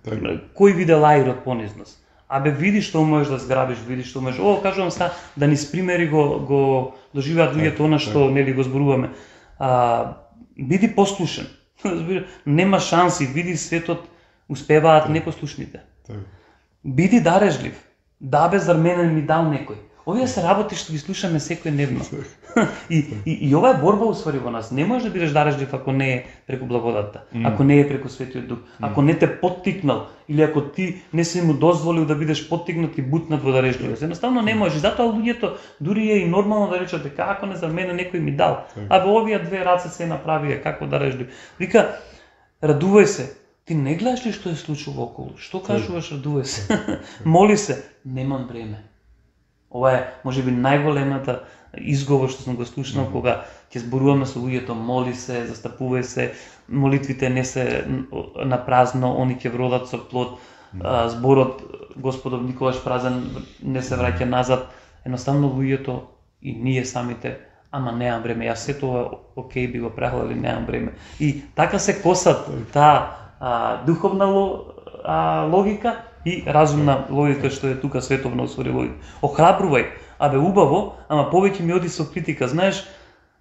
Кој виде лаир од понизност? Абе, види што можеш да зграбиш, види што можеш. Кажувам сега, да ни спримери го доживеат луѓето она што нели го зборуваме. Биди послушен. Нема шанси, види светот успеваат непослушните. Биди дарежлив. Да бе, зар мене ми дал некој. Овие се работи што ги слушаме секојдневно. И ова е борба усвари во нас. Не можеш да бидеш дарежлив ако не е преку благодатта, ако не е преку Светиот Дух, ако не те поттикнал или ако ти не си му дозволил да бидеш поттикнат и бутнат во дарежливост. Едноставно не можеш. Затоа луѓето дури е и нормално да речат дека ако не за мене некој ми дал. Абе овие две раце се направија како дарежлив. Вика, радувај се. Ти не гледаш ли што е случува околу? Што кажуваш, радувај се. Моли се, немам време. Ова е можеби најголемата изговор што сум го слушнал кога ќе зборуваме со луѓето, моли се, застапувај се, молитвите не се на празно, они ќе вродат со плод. Зборот Господов никогаш празен не се враќа назад. Едноставно луѓето и ние самите, ама немам време. Јас се тоа окей би го правил, али немам време. И така се косат таа духовна логика и разумна логика што е тука световно усвори логика. Охрабрувај, абе убаво, ама повеќе ми оди со критика, знаеш,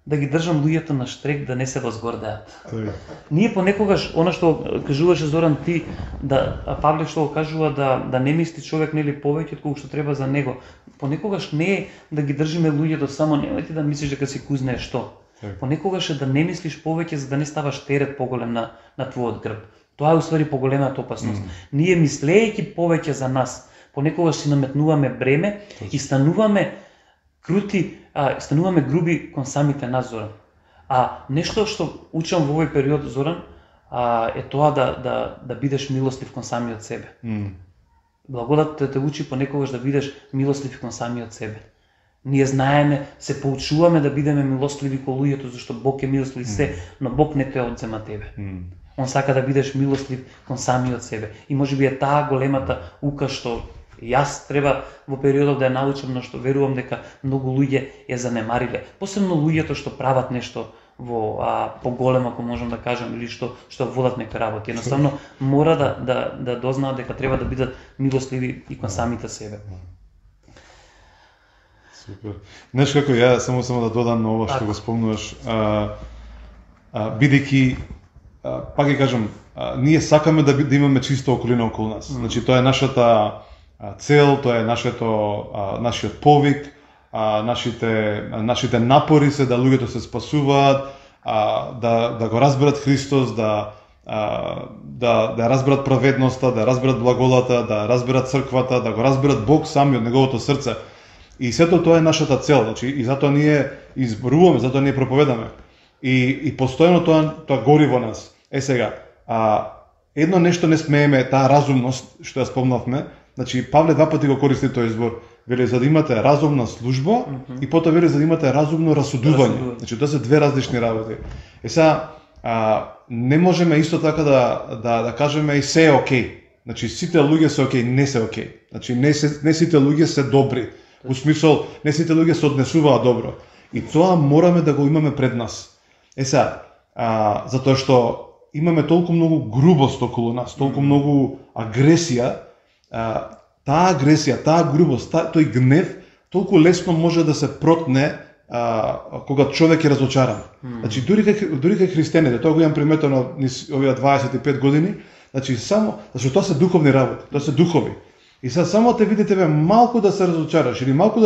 да ги држам луѓето на штрек да не се возгордеат. Ние понекогаш, она што кажуваше Зоран ти, Павле што го кажува да не мисли човек нели повеќе од колку што треба за него. Понекогаш не е да ги држиме луѓето само, немој ти да мислиш дека си кузне што. Понекогаш е да не мислиш повеќе за да не ставаш терет поголем на твојот грб. Тоа е уствари поголемата опасност. Ние мислејќи повеќе за нас, понекогаш си наметнуваме бреме и стануваме крути, стануваме груби кон самите нас, Зоран. Нешто што учам во овој период, Зоран, е тоа да бидеш милостив кон самиот себе. Благодатта те учи понекогаш да бидеш милостив кон самиот себе. Ние знаеме, се поучуваме да бидеме милостливи кон луѓето, зашто Бог е милостив се, но Бог не те одзема тебе. Он сака да бидеш милостлив кон самиот себе. И можеби е таа големата ука што јас треба во периодот да ја научам, но што верувам дека многу луѓе ја занемариле. Посебно луѓето што прават нешто во поголемо, ако можам да кажам, или што водат некои работи. Едноставно мора да дознаат дека треба да бидат милостливи и кон самите себе. Супер. Знаеш како ја само да додам на ова што го спомнуваш, бидејќи пак ќе кажам, ние сакаме да имаме чиста околина околу нас. Значи тоа е нашата цел, тоа е нашиот повик, нашите напори се да луѓето се спасуваат, да го разберат Христос, да разберат праведноста, да разберат благодата, да разберат црквата, да го разберат Бог сами од неговото срце. И сето тоа е нашата цел, значи и затоа ние изборуваме, затоа ние проповедаме. И постојано тоа гори во нас. Сега, едно нешто не смееме, таа разумност што ја спомнавме. Значи Павле два пати го користи тој збор. Вели за да имате разумна служба и потоа вели за да имате разумно расудување. Значи тоа се две различни работи. Сега не можеме исто така да кажеме и се е окей. Значи сите луѓе се окей, не се окей. Значи не сите луѓе се добри. Во смисол, не сите луѓе се однесуваат добро. И тоа мораме да го имаме пред нас. Сега, затоа што имаме толку многу грубост околу нас, толку многу агресија, таа агресија, таа грубост, тој гнев, толку лесно може да се протне кога човек е разочаран. Значи, дури кај христијаните, тоа го имам приметено низ овие 25 години, значи зашто тоа се духовни работи, тоа се духови. И сега само те видите малку да се разочараш или малку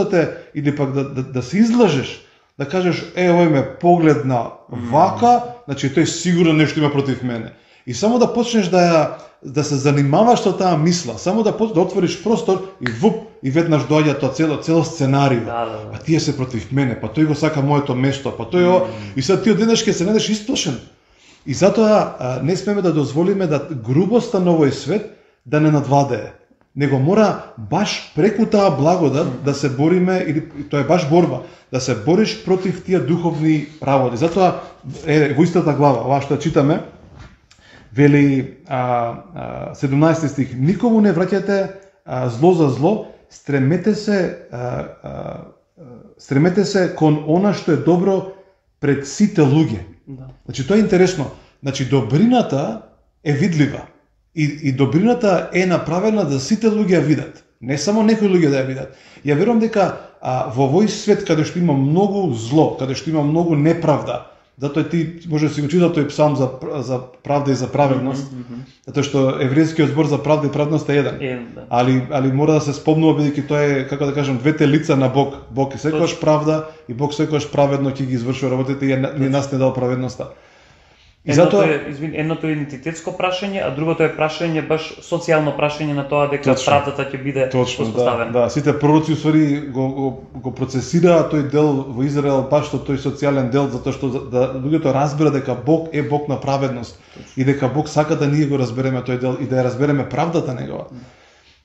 или пак да се излажеш, да кажеш овој ме погледна вака, значи тој сигурно нешто има против мене. И само да почнеш да се занимаваш со таа мисла, само да отвориш простор и веднаш доаѓа тоа цело сценарио. Па тие се против мене, па тој го сака моето место, па тој и сега ти одеднаш ќе се најдеш исплашен. И затоа не смеме да дозволиме да грубоста на овој свет да не надвладее. Него мора баш преку таа благодат да се бориме, или тоа е баш борба, да се бориш против тие духовни работи. Затоа е во истата глава, ова што читаме, вели 17 стих, никому не враќате зло за зло, стремете се кон она што е добро пред сите луѓе. Значи тоа е интересно. Значи добрината е видлива. И добрината е направена да сите луѓе ја видат. Не само некои луѓе да ја видат. Ја верувам дека во овој свет каде што има многу зло, каде што има многу неправда, затоа ти може да си го читал тој псалм за правда и за праведност, затоа што еврејскиот збор за правда и праведност е еден. Али мора да се спомнува бидејќи тоа е, како да кажам, двете лица на Бог. Бог е секогаш правда и Бог секогаш праведно ќе ги извршува работите и ни нас не дал праведноста. Едното е идентитетско прашање, а другото е прашање, баш социјално прашање на тоа дека правдата ќе биде успоставена. Да, сите пророци усвари го процесираа тој дел во Израел, баш тој социјален дел, затоа што луѓето разбера дека Бог е Бог на праведност и дека Бог сака да ние го разбереме тој дел и да ја разбереме правдата негова.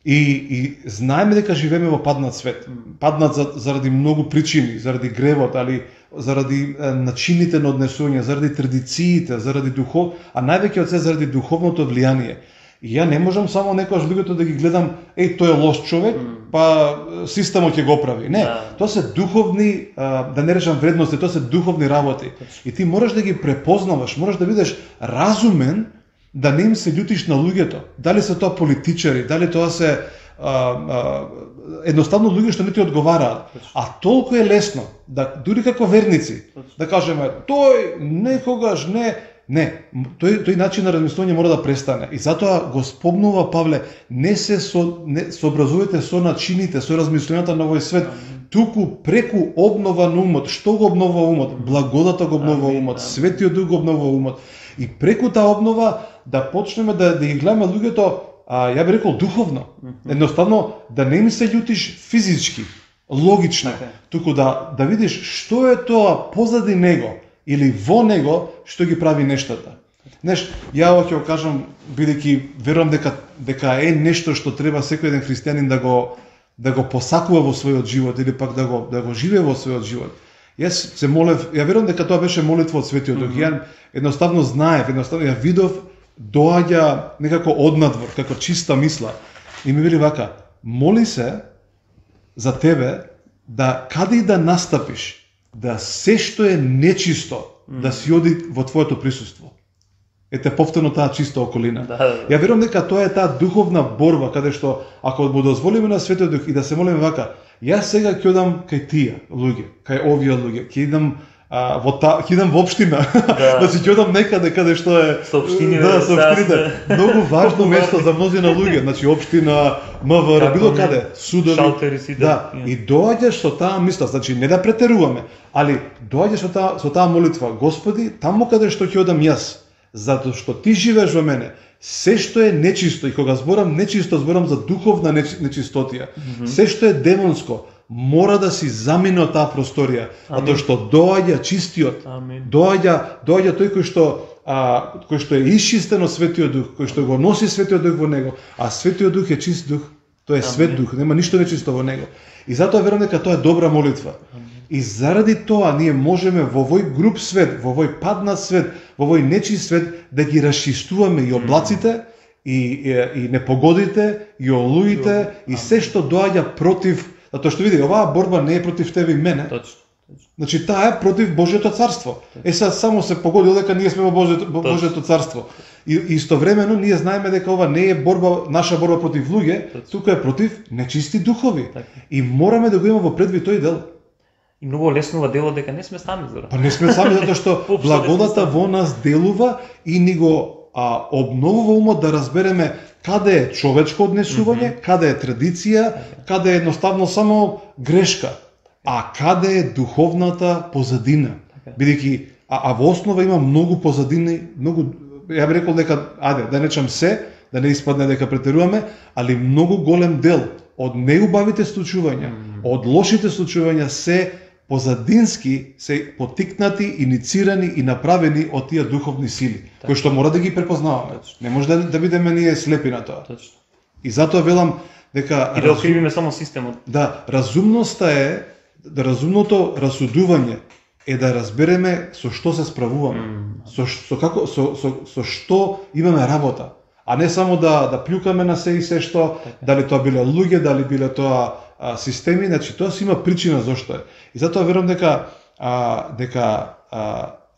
И знаеме дека живееме во паднат свет. Паднат заради многу причини, заради гревот, али заради начините на однесување, заради традициите, заради духов, а највеќе од се заради духовното влијание. И ја не можам само некојаш луѓето да ги гледам, тој е лош човек, па системот ќе го прави. Не, тоа се духовни, да не речам вредности, тоа се духовни работи. И ти мораш да ги препознаваш, мораш да бидеш разумен, да не им се љутиш на луѓето. Дали се тоа политичари, дали тоа се едноставно луѓе што не ти одговараат. А толку е лесно да дури како верници да кажеме тој некогаш не, тој начин на размислување мора да престане. И затоа го спомнува Павле, не се сообразувате со начините, со размислувањата на овој свет, туку преку обнова на умот. Што го обновува умот? Благодата го обновува умот, Светиот Дух го обновува умот. И преку таа обнова да почнеме да ги гледаме луѓето, ја би рекол духовно. Едноставно да не ми се љутиш физички, логично, туку да видиш што е тоа позади него или во него што ги прави нештата. Знаеш, ја ќе го кажам бидејќи верувам дека е нешто што треба секој еден христијанин да го посакува во својот живот или пак да го живее во својот живот. Јас се молев, ја верувам дека тоа беше молитва од Светиот Дух. Ја едноставно знаев, ја видов доаѓа некако однадвор, како чиста мисла. И ми вели вака, моли се за тебе да каде и да настапиш, да се што е нечисто, да си оди во твоето присуство. Ете повторно таа чиста околина. Ја верувам дека тоа е таа духовна борба, каде што ако го дозволиме на Светиот Дух и да се молиме вака, јас сега ќе одам кај тие луѓе, кај овие луѓе, ќе идам ќе идам во општина, значи ќе одам некаде каде што е соопштините. Многу важно место за мнозина луѓе, значи општина, МВР, било каде, судови. Да, и доаѓаш со таа мисла, значи не да претеруваме, али доаѓаш со таа молитва, Господи, таму каде што ќе одам јас, затоа што ти живееш во мене, се што е нечисто, и кога зборам нечисто, зборам за духовна нечистотија, се што е демонско, мора да си замине од таа просторија, затоа што доаѓа чистиот, доаѓа тој кој што е исчистен од Светиот Дух, кој што го носи Светиот Дух во него, а Светиот Дух е чист дух, тој е свет дух, нема ништо нечисто во него. И затоа верувам дека тоа е добра молитва. И заради тоа ние можеме во овој груб свет, во овој паднат свет, во овој нечист свет да ги расчистуваме и облаците, и непогодите, и олуите, и се што доаѓа против. Затоа што види, оваа борба не е против тебе и мене. Значи таа е против Божјото царство. Сега само се погоди дека ние сме во Божјото царство. И истовремено ние знаеме дека ова не е наша борба против луѓе, туку е против нечисти духови. И мораме да го имаме во предвид тој дел. И многу леснува делот дека не сме сами, Зоран. Па не сме сами затоа што благодата во нас делува и ни го обновува умот да разбереме каде е човечко однесување, каде е традиција, каде е едноставно само грешка, а каде е духовната позадина. Бидејќи во основа има многу позадини, ја би рекол дека да речам се, да не испадне дека претеруваме, али многу голем дел од неубавите случувања, од лошите случувања се позадински се потикнати, иницирани и направени од тие духовни сили, кои што мора да ги препознаваме. Не може да бидеме ние слепи на тоа. И затоа велам дека и да окривиме само системот. Да, разумното расудување е да разбереме со што се справуваме, со што имаме работа, а не само да плюкаме на се и се што, дали тоа биле луѓе, дали биле тоа системи, значи тоа си има причина зошто е. И затоа верувам дека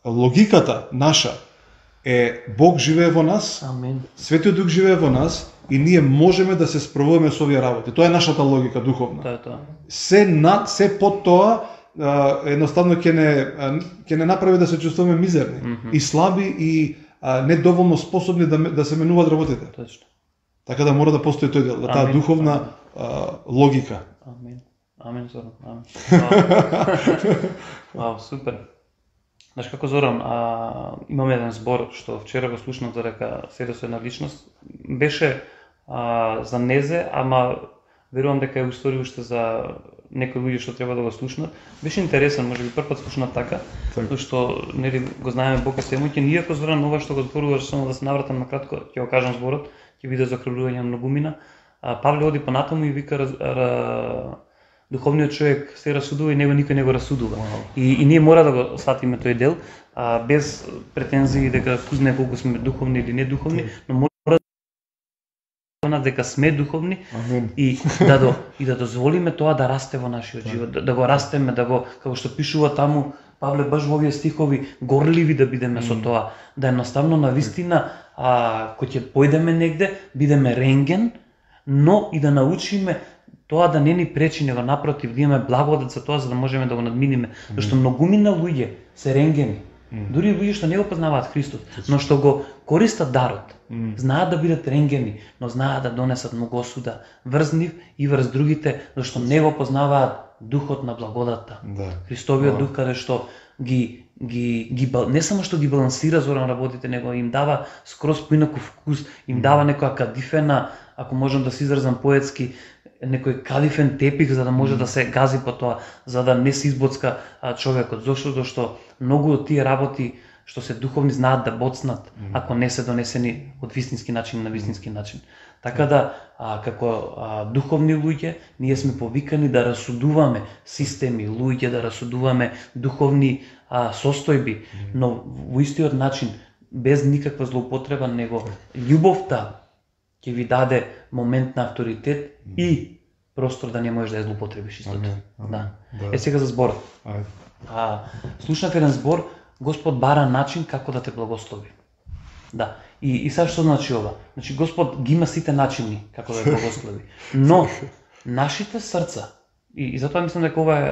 логиката наша е Бог живее во нас, Светиот Дух живее во нас, и ние можеме да се справуваме со овие работи. Тоа е нашата логика духовна. Тоа е тоа. Се под тоа едноставно ќе не направи да се чувствуваме мизерни и слаби и недоволно способни да се менуваат работите. Точно. Така да мора да постои тој дел, таа духовна логика. Амин. Амин, Зоран. Амин. Вау, супер. Знаеш како, Зоран, имаме еден збор што вчера го слушнав за дека седе со една личност. Беше за незе, ама верувам дека е устори уште за некои луѓе што треба да го слушнат. Беше интересен, можеби прв пат слушнат така, затоа што нели го знаеме Бог е всемоќен. Иако, Зоран, ова што го зборуваш, само да се навратам на кратко, ќе го кажам зборот, ќе биде за окрилување многумина. Павле оди понатаму и вика духовниот човек се расудува и него никој не го расудува. И ние мора да го сватиме тој дел, без претензии дека кузне колку сме духовни или не духовни, но мора дека сме духовни и да дозволиме тоа да расте во нашиот живот, да го растеме, да го, како што пишува таму Павле баш во овие стихови, горливи да бидеме со тоа, да едноставно навистина кој ќе појдеме негде, бидеме рентген, но и да научиме тоа да не ни пречи, него напротив, да имаме благодат за тоа за да можеме да го надминиме, зашто многумина луѓе се рентгени. Дури луѓе што не го познаваат Христос, но што го користат дарот, знаат да бидат рентгени, но знаат да донесат многу осуда врз нив и врз другите, зашто не го познаваат духот на благодата. Христовиот дух каде што не само што ги балансира, Зоран, работите, него им дава скроз поинаков вкус, им дава некоја кадифена, ако можам да се изразам поетски, некој кадифен тепих за да може да се гази по тоа, за да не се избоцка човекот. Зошто многу од тие работи што се духовни знаат да боцнат, ако не се донесени од вистински начин на вистински начин. Така да, како духовни луѓе, ние сме повикани да расудуваме системи, луѓе, да расудуваме духовни состојби, но во истиот начин, без никаква злоупотреба, него љубовта ќе ви даде момент на авторитет и простор да не можеш да ја злоупотребиш истото. Сега за зборот. Слушнав еден збор, Господ бара начин како да те благослови. И сега што значи ова? Значи Господ ги има сите начини како да те благослови. Но нашите срца, и затоа мислам дека ова е,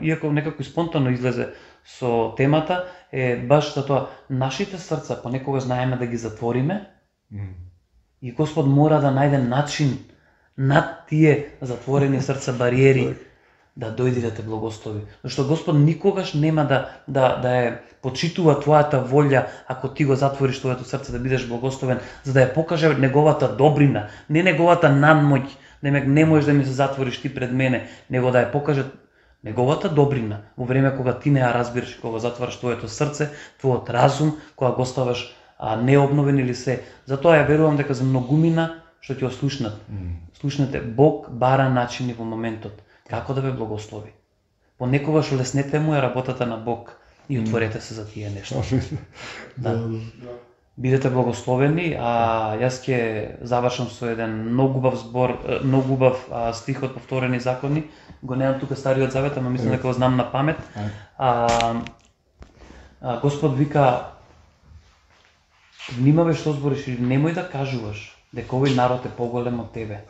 иако некако спонтано излезе со темата, е баш за тоа нашите срца понекогаш знаеме да ги затвориме. И Господ мора да најде начин над тие затворени срца, бариери, да дојде да те благослови. Зашто Господ никогаш нема да е почитува твојата волја ако ти го затвориш твоето срце да бидеш благословен, за да ја покаже неговата добрина, не неговата надмоќ, не можеш да ми се затвориш ти пред мене, него да ја покаже неговата добрина во време кога ти не ја разбираш, кога затвараш твоето срце, твојот разум, кога го ставаш необновен или се. Затоа ја верувам дека за многумина што ќе ослушнат. Слушнете, Бог бара начини во моментот како да ве благослови. Понекогаш олеснете му е работата на Бог и отворете се за тие нешта. Бидете благословени, јас ќе завршам со еден многу убав збор, многу убав стих од повторени закони. Го немам тука Стариот завет, ама мислам дека го знам на памет. Господ вика: внимавај што збориш или немој да кажуваш дека овој народ е поголем од тебе,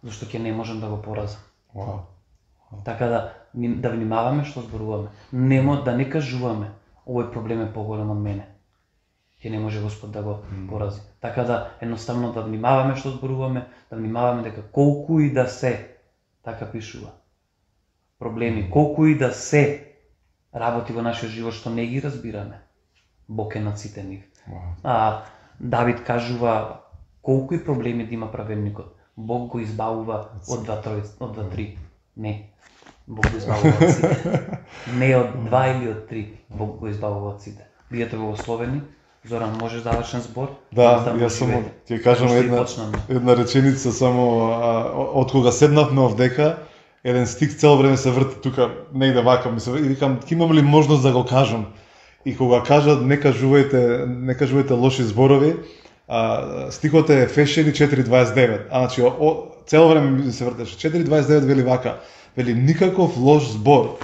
зашто ќе не можам да го поразам. Така да внимаваме што зборуваме. Да не кажуваме овој проблем е поголем од мене. Ќе не може Господ да го порази. Така да едноставно да внимаваме што зборуваме, да внимаваме дека колку и да се, така пишува, проблеми, колку и да се работи во нашиот живот што не ги разбираме, Бог е над сите нив. Давид кажува колку и проблеми да има праведникот, Бог го избавува од 2-3. Не, Бог го избавува од сите. Не од 2 или од 3, Бог го избавува од сите. Бидете благословени. Зоран, можеш да завршен збор? Јас само ќе кажам една реченица само од кога седнавме овдека, еден стих цело време се врти тука негде вака, и викам, имам ли можност да го кажам? И кога кажат не кажувајте лоши зборови, стихот е Ефесјани 4:29. Значи цело време ми се вртеше. 4:29 вели вака, вели никаков лош збор,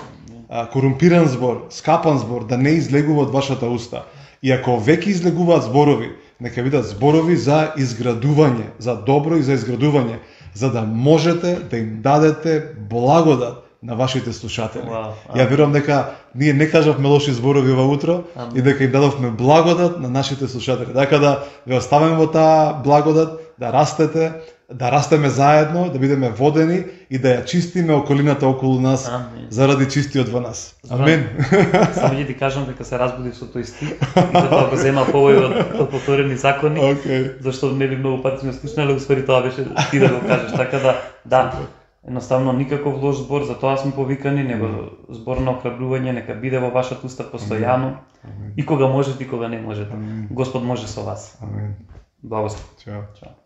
корумпиран збор, скапан збор да не излегува од вашата уста. И ако веќе излегуваат зборови нека бидат зборови за изградување, за добро и за изградување, за да можете да им дадете благодат на вашите слушатели. Ја верувам дека ние не кажавме лоши зборови ова утро и дека им дадовме благодат на нашите слушатели. Така да ве оставаме во таа благодат, да растете, да растеме заедно, да бидеме водени и да ја чистиме околината околу нас. Амин. Заради чистиот во нас. Амен. Само ќе ти кажам дека се разбуди со тој стих и затоа го зема повој од повторени закони. Зашто нели многу пати сме слушнале, уствари тоа беше ти да го кажеш. Така да, едноставно никаков лош збор, за тоа сме повикани, него збор на охрабрување нека биде во вашата уста постојано и кога можете и кога не можете. Господ може со вас. Амен. Благослов. Чао. Чао.